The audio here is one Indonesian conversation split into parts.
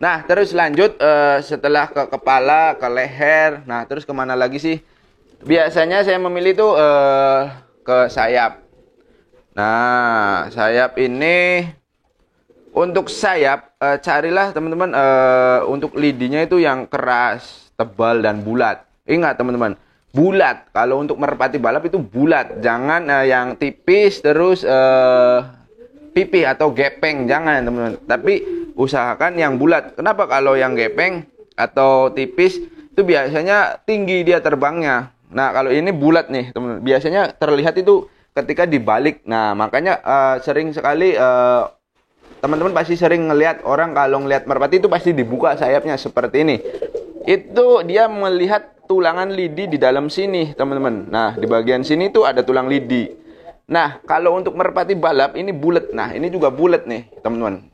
Nah, terus lanjut setelah ke kepala, ke leher. Nah, terus kemana lagi sih? Biasanya saya memilih tuh ke sayap. Nah, sayap ini untuk sayap carilah teman-teman untuk lidinya itu yang keras, tebal dan bulat. Ingat teman-teman, bulat. Kalau untuk merpati balap itu bulat, jangan yang tipis terus pipih atau gepeng, jangan teman-teman. Tapi usahakan yang bulat. Kenapa? Kalau yang gepeng atau tipis itu biasanya tinggi dia terbangnya. Nah, kalau ini bulat nih teman-teman, biasanya terlihat itu ketika dibalik. Nah, makanya sering sekali teman-teman pasti sering ngelihat orang kalau ngelihat merpati itu pasti dibuka sayapnya seperti ini. Itu dia melihat tulangan lidi di dalam sini, teman-teman. Nah, di bagian sini tuh ada tulang lidi. Nah, kalau untuk merpati balap ini bulat. Nah, ini juga bulat nih, teman-teman.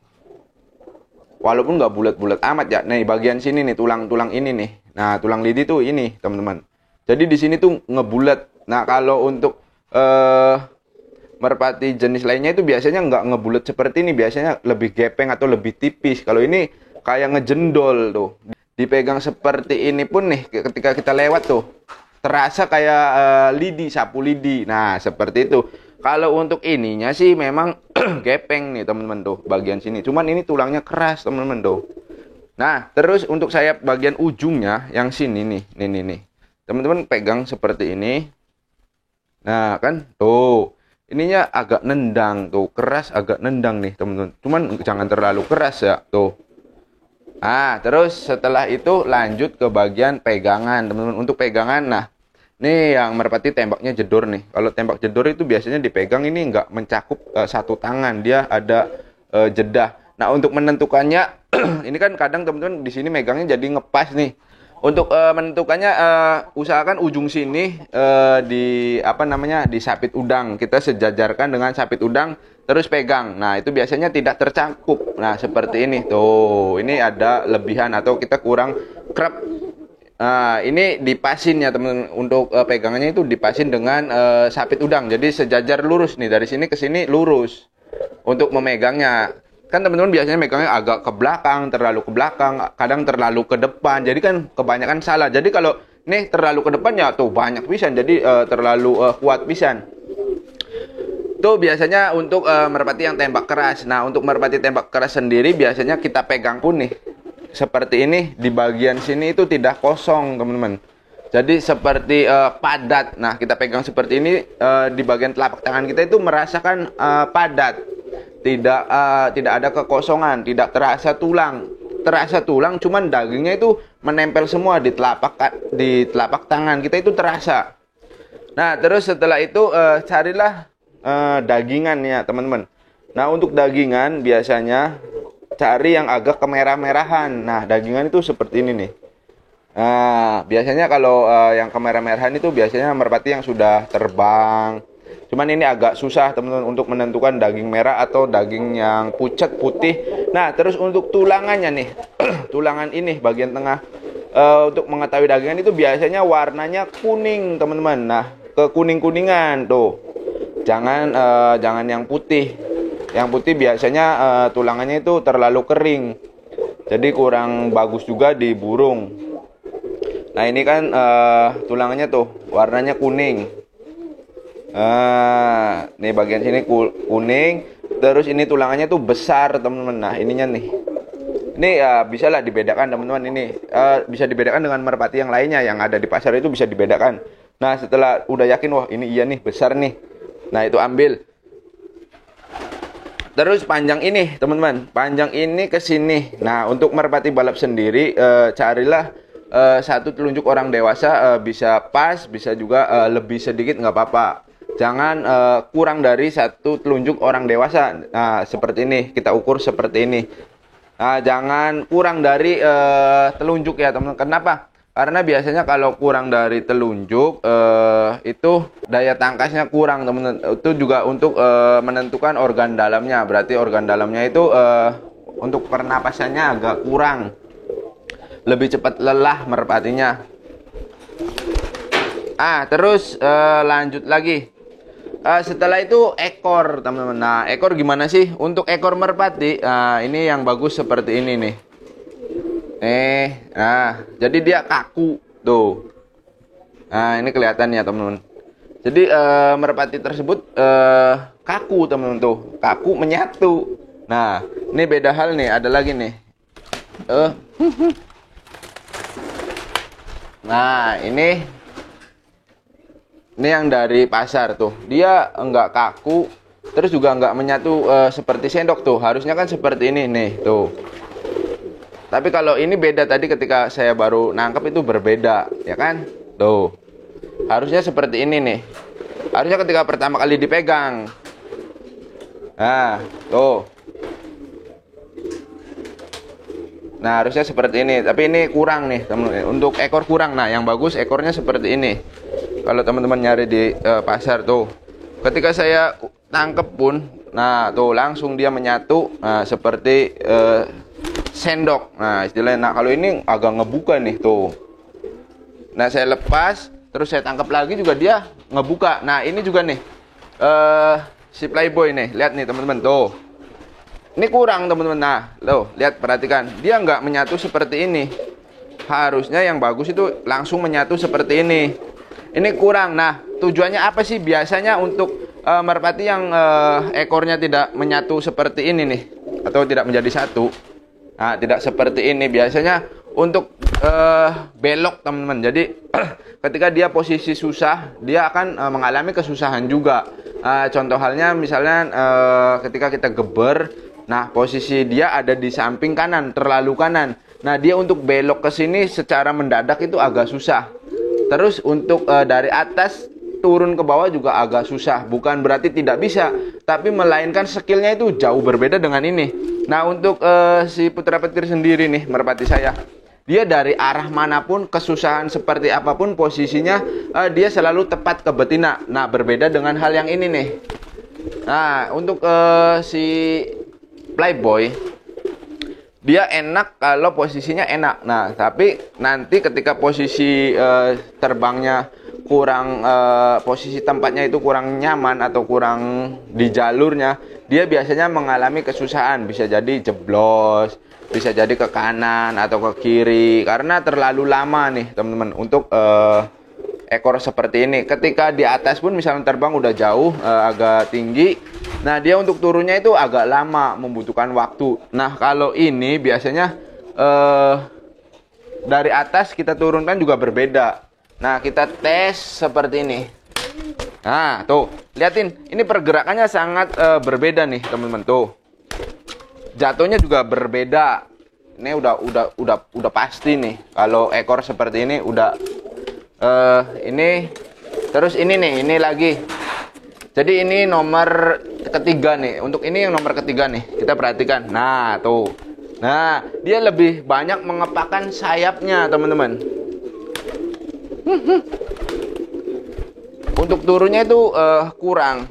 Walaupun nggak bulat-bulat amat ya. Nih, bagian sini nih, tulang-tulang ini nih. Nah, tulang lidi tuh ini, teman-teman. Jadi di sini tuh ngebulat. Nah, kalau untuk merpati jenis lainnya itu biasanya nggak ngebulat seperti ini. Biasanya lebih gepeng atau lebih tipis. Kalau ini kayak ngejendol tuh. Dipegang seperti ini pun nih, ketika kita lewat tuh, terasa kayak lidi, sapu lidi. Nah, seperti itu. Kalau untuk ininya sih memang gepeng nih, teman-teman tuh, bagian sini. Cuman ini tulangnya keras, teman-teman tuh. Nah, terus untuk sayap bagian ujungnya yang sini nih, nih. Teman-teman pegang seperti ini. Nah, kan? Tuh. Ininya agak nendang tuh, keras agak nendang nih, teman-teman. Cuman jangan terlalu keras ya, tuh. Nah, terus setelah itu lanjut ke bagian pegangan, teman-teman. Untuk pegangan, nah, nih yang merpati tembaknya jedor nih. Kalau tembak jedor itu biasanya dipegang ini nggak mencakup satu tangan, dia ada jeda. Nah, untuk menentukannya, ini kan kadang teman-teman di sini megangnya jadi ngepas nih. Untuk menentukannya, usahakan ujung sini di apa namanya di sapit udang. Kita sejajarkan dengan sapit udang. Terus pegang. Nah, itu biasanya tidak tercakup. Nah, seperti ini. Tuh, ini ada lebihan atau kita kurang krep. Nah, ini dipasin ya, teman-teman. Untuk pegangannya itu dipasin dengan sapit udang. Jadi sejajar lurus nih. Dari sini ke sini lurus. Untuk memegangnya. Kan teman-teman biasanya megangnya agak ke belakang, terlalu ke belakang, kadang terlalu ke depan. Jadi kan kebanyakan salah. Jadi kalau nih terlalu ke depan ya tuh banyak pisan. Jadi terlalu kuat pisan. Itu biasanya untuk merpati yang tembak keras. Nah, untuk merpati tembak keras sendiri biasanya kita pegang pun nih. Seperti ini, di bagian sini itu tidak kosong, teman-teman. Jadi seperti padat. Nah, kita pegang seperti ini, di bagian telapak tangan kita itu merasakan padat. Tidak ada kekosongan, tidak terasa tulang. Terasa tulang, cuman dagingnya itu menempel semua di telapak tangan kita itu terasa. Nah, terus setelah itu carilah dagingan ya teman-teman. Nah, untuk dagingan biasanya cari yang agak kemerah-merahan. Nah, dagingan itu seperti ini nih. Nah, biasanya kalau yang kemerah-merahan itu biasanya merpati yang sudah terbang. Cuman ini agak susah teman-teman untuk menentukan daging merah atau daging yang pucat putih. Nah, terus untuk tulangannya nih, tulangan ini bagian tengah, untuk mengetahui dagingan itu biasanya warnanya kuning teman-teman. Nah, ke kuning-kuningan tuh. Jangan yang putih. Yang putih biasanya tulangannya itu terlalu kering. Jadi kurang bagus juga di burung. Nah, ini kan tulangannya tuh warnanya kuning. Nih bagian sini kuning. Terus ini tulangannya tuh besar, teman-teman. Nah, ininya nih. Ini bisa lah dibedakan, teman-teman. Ini bisa dibedakan dengan merpati yang lainnya yang ada di pasar itu bisa dibedakan. Nah, setelah udah yakin, wah ini iya nih, besar nih. Nah, itu ambil. Terus panjang ini, teman-teman. Panjang ini ke sini. Nah, untuk merpati balap sendiri, carilah satu telunjuk orang dewasa, bisa pas, bisa juga lebih sedikit, nggak apa-apa. Jangan kurang dari satu telunjuk orang dewasa. Nah, seperti ini. Kita ukur seperti ini. Nah, jangan kurang dari telunjuk ya, teman-teman. Kenapa? Karena biasanya kalau kurang dari telunjuk itu daya tangkasnya kurang, teman-teman. Itu juga untuk menentukan organ dalamnya. Berarti organ dalamnya itu untuk pernapasannya agak kurang. Lebih cepat lelah merpatinya. Terus lanjut lagi. Setelah itu ekor, teman-teman. Nah, ekor gimana sih? Untuk ekor merpati, ini yang bagus seperti ini nih. Nah, jadi dia kaku tuh. Nah, ini kelihatan ya teman-teman. Jadi merpati tersebut kaku teman-teman tuh, kaku menyatu. Nah, ini beda hal nih, ada lagi nih. Nah, ini yang dari pasar tuh. Dia enggak kaku, terus juga enggak menyatu seperti sendok tuh. Harusnya kan seperti ini nih, tuh. Tapi kalau ini beda, tadi ketika saya baru nangkep itu berbeda, ya kan? Tuh. Harusnya seperti ini nih. Harusnya ketika pertama kali dipegang. Nah, tuh. Nah, harusnya seperti ini. Tapi ini kurang nih, teman-teman. Untuk ekor kurang. Nah, yang bagus ekornya seperti ini. Kalau teman-teman nyari di pasar tuh. Ketika saya tangkep pun, nah, tuh langsung dia menyatu. Nah, seperti sendok. Nah, istilahnya. Nah, kalau ini agak ngebuka nih, tuh. Nah, saya lepas, terus saya tangkap lagi juga dia ngebuka. Nah, ini juga nih. Si Playboy nih. Lihat nih, teman-teman, tuh. Ini kurang teman-teman. Nah, loh, lihat, perhatikan. Dia nggak menyatu seperti ini. Harusnya yang bagus itu langsung menyatu seperti ini. Ini kurang. Nah, tujuannya apa sih biasanya untuk merpati yang ekornya tidak menyatu seperti ini nih, atau tidak menjadi satu? Nah, tidak seperti ini biasanya untuk belok teman-teman. Jadi ketika dia posisi susah, dia akan mengalami kesusahan juga. Contoh halnya misalnya ketika kita geber. Nah, posisi dia ada di samping kanan, terlalu kanan. Nah, dia untuk belok ke sini secara mendadak itu agak susah. Terus untuk dari atas turun ke bawah juga agak susah. Bukan berarti tidak bisa, tapi melainkan skillnya itu jauh berbeda dengan ini. Nah, untuk si putra petir sendiri nih, merpati saya. Dia dari arah manapun, kesusahan seperti apapun posisinya, dia selalu tepat ke betina. Nah, berbeda dengan hal yang ini nih. Nah, untuk si Playboy, dia enak kalau posisinya enak. Nah, tapi nanti ketika posisi terbangnya kurang, posisi tempatnya itu kurang nyaman atau kurang di jalurnya, dia biasanya mengalami kesusahan. Bisa jadi jeblos, bisa jadi ke kanan atau ke kiri karena terlalu lama nih teman-teman untuk ekor seperti ini. Ketika di atas pun misalnya terbang udah jauh, agak tinggi, nah dia untuk turunnya itu agak lama, membutuhkan waktu. Nah, kalau ini biasanya dari atas kita turunkan juga berbeda. Nah, kita tes seperti ini. Nah, tuh, liatin, ini pergerakannya sangat berbeda nih teman-teman. Tuh, jatuhnya juga berbeda. Ini udah pasti nih. Kalau ekor seperti ini udah ini, terus ini nih, ini lagi. Jadi ini nomor ketiga nih. Untuk ini yang nomor ketiga nih, kita perhatikan. Nah, tuh. Nah, dia lebih banyak mengepakkan sayapnya, teman-teman. Untuk turunnya itu kurang.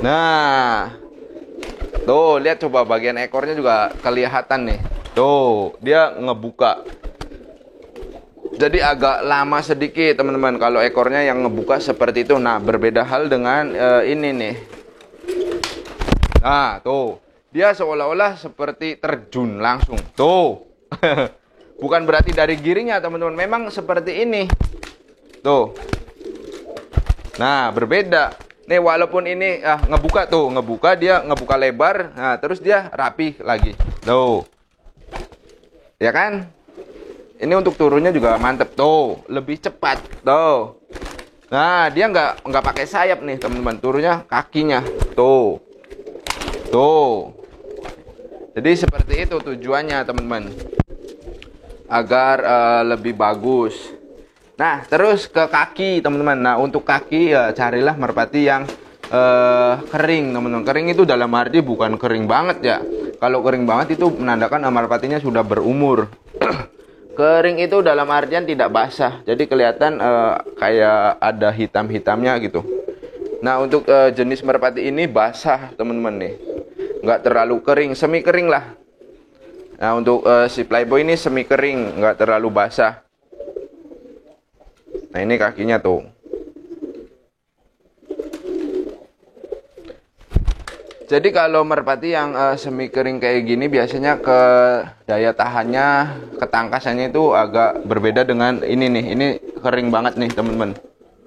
Nah, tuh, lihat coba bagian ekornya juga kelihatan nih. Tuh, dia ngebuka. Jadi agak lama sedikit teman-teman kalau ekornya yang ngebuka seperti itu. Nah, berbeda hal dengan ini nih. Nah, tuh. Dia seolah-olah seperti terjun langsung. Tuh. Bukan berarti dari girinya teman-teman. Memang seperti ini. Tuh. Nah, berbeda. Nih, walaupun ini ngebuka tuh. Ngebuka, dia ngebuka lebar. Nah, terus dia rapi lagi. Tuh. Ya kan? Ini untuk turunnya juga mantep. Tuh, lebih cepat. Tuh. Nah, dia nggak pakai sayap nih, teman-teman. Turunnya kakinya. Tuh. Tuh. Jadi seperti itu tujuannya, teman-teman. Agar lebih bagus. Nah, terus ke kaki, teman-teman. Nah, untuk kaki carilah merpati yang kering, teman-teman. Kering itu dalam arti bukan kering banget ya. Kalau kering banget itu menandakan merpatinya sudah berumur. Kering itu dalam artian tidak basah. Jadi kelihatan kayak ada hitam-hitamnya gitu. Nah, untuk jenis merpati ini basah, teman-teman nih. Nggak terlalu kering, semi kering lah. Nah, untuk si Playboy ini semi kering, nggak terlalu basah. Nah, ini kakinya tuh. Jadi kalau merpati yang semi kering kayak gini biasanya ke daya tahannya, ketangkasannya itu agak berbeda dengan ini nih. Ini kering banget nih teman-teman.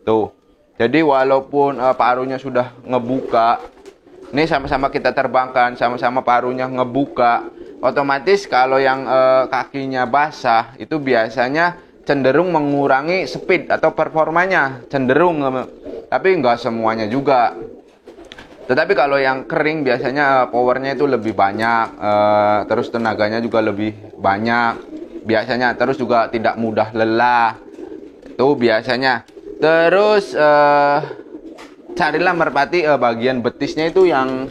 Tuh. Jadi walaupun paruhnya sudah ngebuka, ini sama-sama kita terbangkan, sama-sama paruhnya ngebuka. Otomatis kalau yang kakinya basah itu biasanya cenderung mengurangi speed atau performanya, cenderung. Tapi nggak semuanya juga. Tetapi kalau yang kering biasanya powernya itu lebih banyak, terus tenaganya juga lebih banyak biasanya, terus juga tidak mudah lelah itu biasanya. Terus carilah merpati bagian betisnya itu yang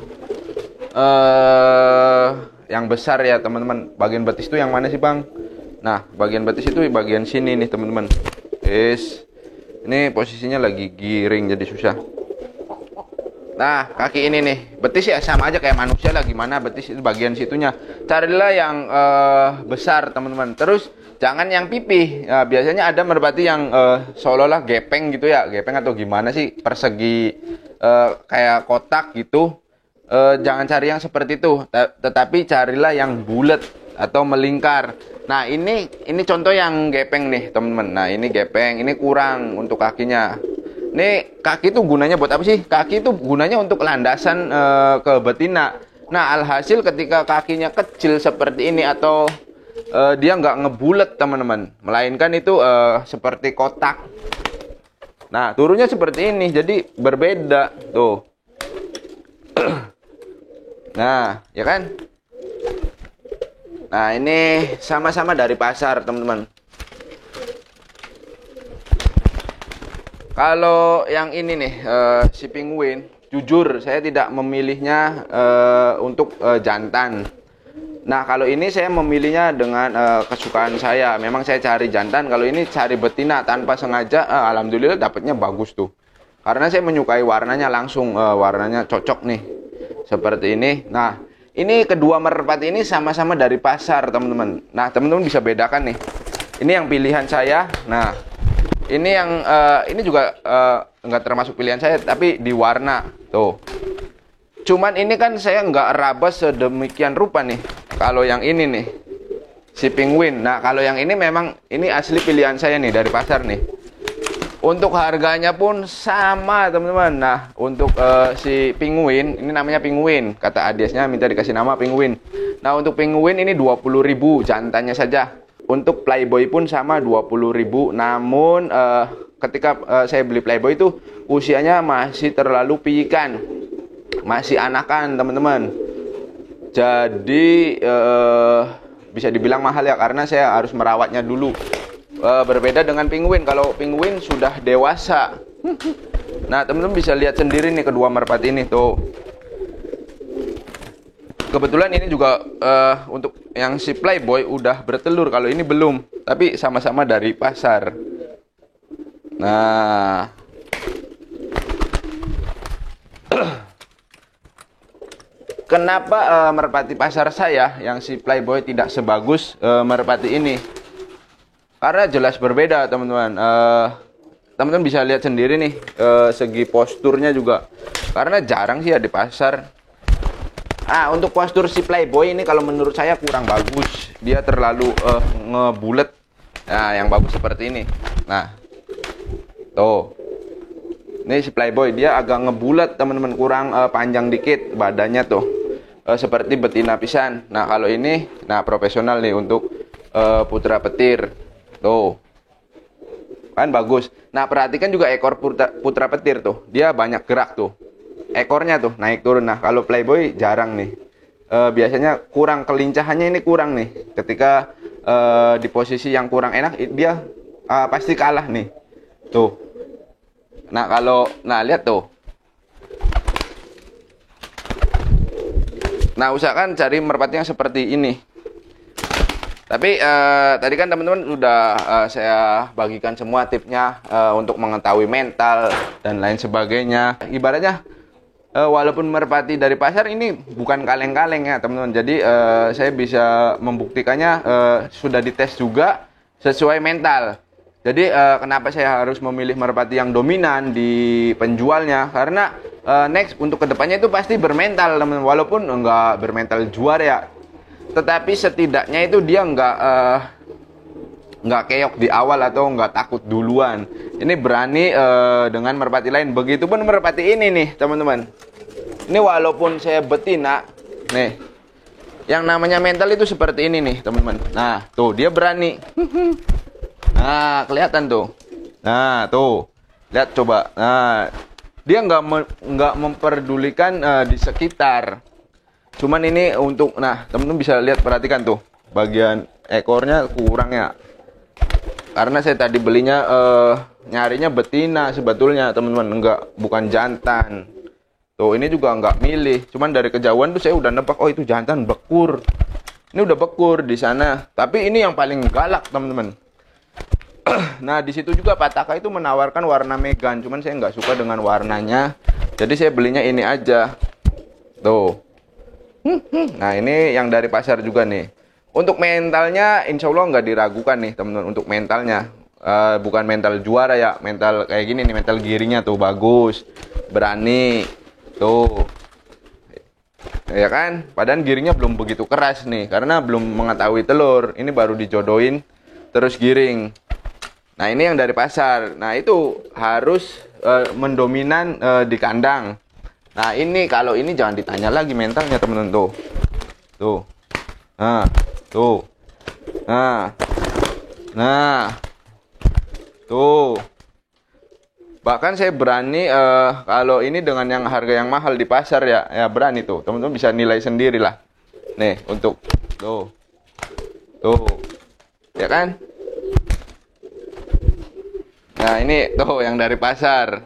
besar ya teman-teman. Bagian betis itu yang mana sih bang? Nah bagian betis itu bagian sini nih teman-teman. Ini posisinya lagi giring jadi susah. Nah, kaki ini nih, betis ya sama aja kayak manusia lah, gimana betis itu bagian situnya. Carilah yang besar, teman-teman. Terus jangan yang pipih. Biasanya ada merpati yang seolah-olah gepeng gitu ya, gepeng atau gimana sih, persegi kayak kotak gitu. Jangan cari yang seperti itu, tetapi carilah yang bulat atau melingkar. Nah, ini contoh yang gepeng nih, teman-teman. Nah, ini gepeng, ini kurang untuk kakinya. Nih kaki itu gunanya buat apa sih? Kaki itu gunanya untuk landasan ke betina. Nah alhasil ketika kakinya kecil seperti ini atau dia nggak ngebulet teman-teman, melainkan itu seperti kotak. Nah turunnya seperti ini, jadi berbeda tuh. Nah ya kan? Nah ini sama-sama dari pasar teman-teman. Kalau yang ini nih, si penguin, jujur saya tidak memilihnya untuk jantan. Nah kalau ini saya memilihnya dengan kesukaan saya. Memang saya cari jantan, kalau ini cari betina tanpa sengaja, alhamdulillah dapatnya bagus tuh. Karena saya menyukai warnanya langsung, warnanya cocok nih, seperti ini. Nah ini kedua merpati ini sama-sama dari pasar teman-teman. Nah teman-teman bisa bedakan nih, ini yang pilihan saya. Nah ini yang ini juga nggak termasuk pilihan saya, tapi di warna tuh. Cuman ini kan saya nggak rabas sedemikian rupa nih. Kalau yang ini nih, si penguin. Nah kalau yang ini memang ini asli pilihan saya nih dari pasar nih. Untuk harganya pun sama teman-teman. Nah untuk si penguin, ini namanya penguin. Kata adiasnya minta dikasih nama penguin. Nah untuk penguin ini 20.000 jantannya saja. Untuk Playboy pun sama 20.000. Namun ketika saya beli Playboy itu usianya masih terlalu piikan, masih anakan teman-teman. Jadi bisa dibilang mahal ya, karena saya harus merawatnya dulu. Berbeda dengan penguin. Kalau penguin sudah dewasa. Nah teman-teman bisa lihat sendiri nih kedua merpati ini tuh. Kebetulan ini juga untuk yang si Playboy udah bertelur, kalau ini belum, tapi sama-sama dari pasar. Nah, kenapa merpati pasar saya yang si Playboy tidak sebagus merpati ini? Karena jelas berbeda teman-teman. Teman-teman bisa lihat sendiri nih segi posturnya juga. Karena jarang sih ya di pasar. Untuk postur si Playboy ini kalau menurut saya kurang bagus. Dia terlalu ngebulet. Nah, yang bagus seperti ini. Nah, tuh. Ini si Playboy dia agak ngebulet teman-teman, kurang panjang dikit badannya tuh. Seperti betina pisan. Nah, kalau ini profesional nih untuk putra petir. Tuh. Kan bagus. Nah, perhatikan juga ekor putra petir tuh. Dia banyak gerak tuh. Ekornya tuh naik turun. Nah kalau Playboy jarang nih, biasanya kurang kelincahannya, ini kurang nih. Ketika di posisi yang kurang enak dia pasti kalah nih tuh. Nah kalau lihat tuh. Nah usahakan cari merpati yang seperti ini. Tapi tadi kan teman-teman udah saya bagikan semua tipsnya untuk mengetahui mental dan lain sebagainya. Ibaratnya walaupun merpati dari pasar ini bukan kaleng-kaleng ya teman-teman. Jadi saya bisa membuktikannya sudah dites juga sesuai mental. Jadi kenapa saya harus memilih merpati yang dominan di penjualnya? Karena Next untuk kedepannya itu pasti bermental teman-teman, walaupun nggak bermental juara ya, tetapi setidaknya itu dia nggak keok di awal atau nggak takut duluan. Ini berani dengan merpati lain. Begitupun merpati ini nih teman-teman. Ini walaupun saya betina, nih, yang namanya mental itu seperti ini nih teman-teman. Nah tuh dia berani. Nah kelihatan tuh. Nah tuh lihat coba. Nah dia nggak memperdulikan di sekitar. Cuman ini untuk, nah teman-teman bisa lihat, perhatikan tuh bagian ekornya kurang ya. Karena saya tadi belinya nyarinya betina sebetulnya teman-teman, bukan jantan. Tuh ini juga nggak milih. Cuman dari kejauhan tuh saya udah nebak, oh itu jantan bekur. Ini udah bekur di sana. Tapi ini yang paling galak teman-teman. Nah di situ juga Pataka itu menawarkan warna Megan, cuman saya nggak suka dengan warnanya, jadi saya belinya ini aja. Tuh. Nah ini yang dari pasar juga nih. Untuk mentalnya insya Allah nggak diragukan nih teman-teman. Untuk mentalnya bukan mental juara ya, mental kayak gini nih, mental giringnya tuh bagus, berani. Tuh. Ya kan? Padahal giringnya belum begitu keras nih, karena belum mengetahui telur. Ini baru dijodohin terus giring. Nah ini yang dari pasar. Nah itu harus mendominan di kandang. Nah ini kalau ini jangan ditanya lagi mentalnya teman-teman, tuh. Tuh. Nah, tuh. Nah. Nah. Tuh. Bahkan saya berani kalau ini dengan yang harga yang mahal di pasar ya berani tuh. Teman-teman bisa nilai sendiri lah. Nih untuk tuh. Tuh. Ya kan? Nah ini tuh yang dari pasar.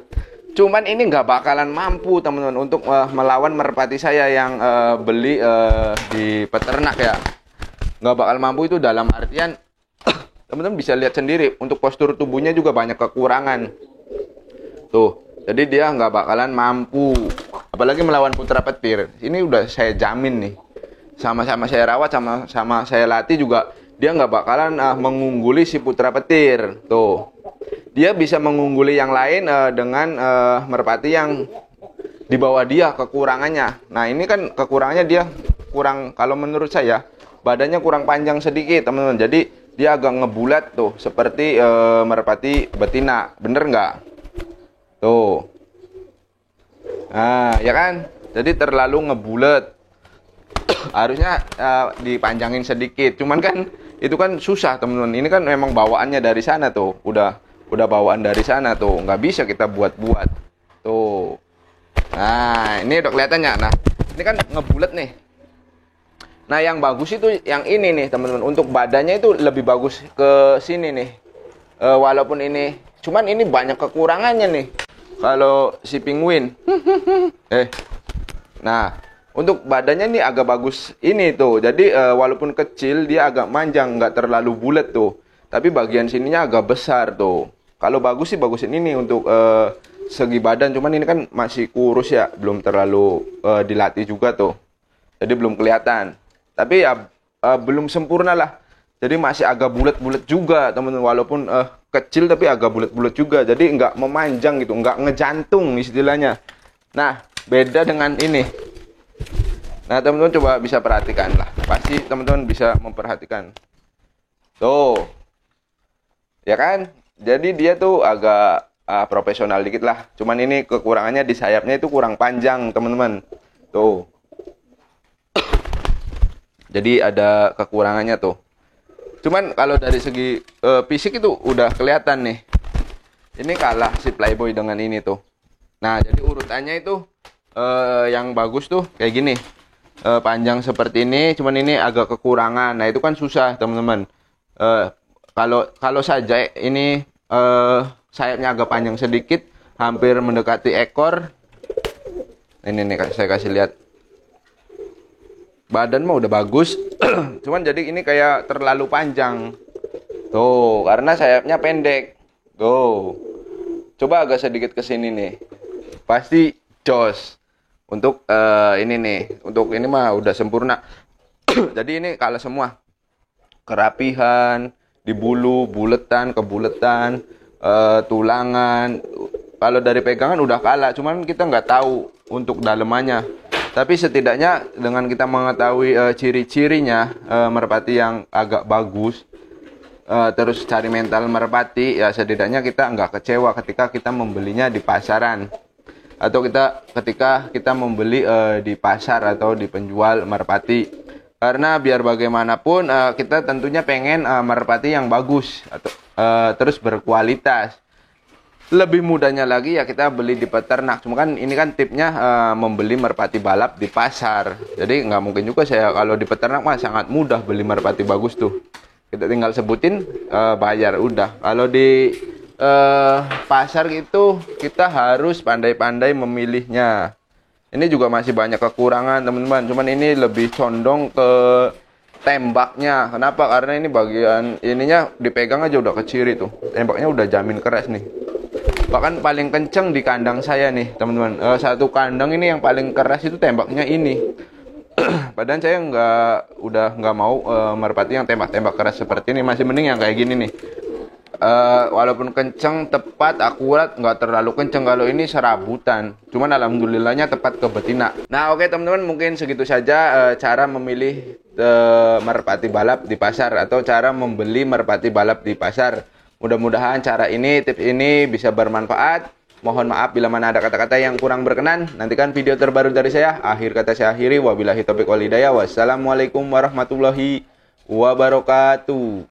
Cuman ini nggak bakalan mampu teman-teman untuk melawan merpati saya yang beli di peternak ya. Nggak bakal mampu itu dalam artian teman-teman bisa lihat sendiri. Untuk postur tubuhnya juga banyak kekurangan. Tuh, jadi dia nggak bakalan mampu. Apalagi melawan putra petir. Ini udah saya jamin nih. Sama-sama saya rawat, sama-sama saya latih juga. Dia nggak bakalan mengungguli si putra petir. Tuh. Dia bisa mengungguli yang lain dengan merpati yang di bawah dia kekurangannya. Nah ini kan kekurangannya dia kurang, kalau menurut saya badannya kurang panjang sedikit teman-teman. Jadi dia agak ngebulat tuh seperti merpati betina, bener nggak? Tuh. Nah ya kan? Jadi terlalu ngebulat. Harusnya dipanjangin sedikit. Cuman kan itu kan susah teman-teman. Ini kan memang bawaannya dari sana tuh. Udah bawaan dari sana tuh, nggak bisa kita buat-buat tuh. Nah ini udah kelihatannya. Nah ini kan ngebulet nih. Nah yang bagus itu yang ini nih teman-teman. Untuk badannya itu lebih bagus ke sini nih. Walaupun ini, cuman ini banyak kekurangannya nih. Kalau si penguin, nah untuk badannya nih agak bagus ini tuh. Jadi walaupun kecil dia agak manjang, nggak terlalu bulat tuh. Tapi bagian sininya agak besar tuh. Kalau bagus sih bagusin ini untuk segi badan. Cuman ini kan masih kurus ya, belum terlalu dilatih juga tuh. Jadi belum kelihatan. Tapi ya belum sempurna lah. Jadi masih agak bulat-bulat juga teman-teman. Walaupun kecil tapi agak bulat-bulat juga. Jadi nggak memanjang gitu, nggak ngejantung istilahnya. Nah beda dengan ini. Nah teman-teman coba bisa perhatikan lah. Pasti teman-teman bisa memperhatikan. Tuh. Ya kan? Jadi dia tuh agak profesional dikit lah. Cuman ini kekurangannya di sayapnya itu kurang panjang, teman-teman. Tuh. Jadi ada kekurangannya tuh. Cuman kalau dari segi fisik itu udah kelihatan nih. Ini kalah si Playboy dengan ini tuh. Nah, jadi urutannya itu yang bagus tuh kayak gini. Panjang seperti ini, cuman ini agak kekurangan. Nah, itu kan susah, teman-teman. Kalau saja ini sayapnya agak panjang sedikit, hampir mendekati ekor. Ini nih saya kasih lihat. Badan mah udah bagus, cuman jadi ini kayak terlalu panjang. Tuh, karena sayapnya pendek. Tuh. Coba agak sedikit ke sini nih. Pasti jos. Untuk ini nih, untuk ini mah udah sempurna. Jadi ini kalah semua. Kerapihan di bulu, buletan, kebuletan, tulangan, kalau dari pegangan udah kalah, cuman kita nggak tahu untuk dalemannya. Tapi setidaknya dengan kita mengetahui ciri-cirinya merpati yang agak bagus, terus cari mental merpati, ya setidaknya kita nggak kecewa ketika kita membelinya di pasaran, atau ketika kita membeli di pasar atau di penjual merpati. Karena biar bagaimanapun kita tentunya pengen merpati yang bagus atau terus berkualitas. Lebih mudahnya lagi ya kita beli di peternak. Cuma kan ini kan tipnya membeli merpati balap di pasar. Jadi nggak mungkin juga saya kalau di peternak mah sangat mudah beli merpati bagus tuh. Kita tinggal sebutin bayar udah. Kalau di pasar gitu kita harus pandai-pandai memilihnya. Ini juga masih banyak kekurangan teman-teman. Cuman ini lebih condong ke tembaknya. Kenapa? Karena ini bagian ininya dipegang aja udah keciri tuh. Tembaknya udah jamin keras nih. Bahkan paling kenceng di kandang saya nih teman-teman. Satu kandang ini yang paling keras itu tembaknya ini. Padahal saya udah nggak mau merpati yang tembak-tembak keras seperti ini. Masih mending yang kayak gini nih. Walaupun kenceng, tepat, akurat, nggak terlalu kenceng. Kalau ini serabutan. Cuman alhamdulillahnya tepat ke betina. Nah oke teman-teman, mungkin segitu saja cara memilih merpati balap di pasar atau cara membeli merpati balap di pasar. Mudah-mudahan tips ini bisa bermanfaat. Mohon maaf bila mana ada kata-kata yang kurang berkenan. Nantikan video terbaru dari saya. Akhir kata saya akhiri. Wabillahi taufiq wal hidayah. Wassalamualaikum warahmatullahi wabarakatuh.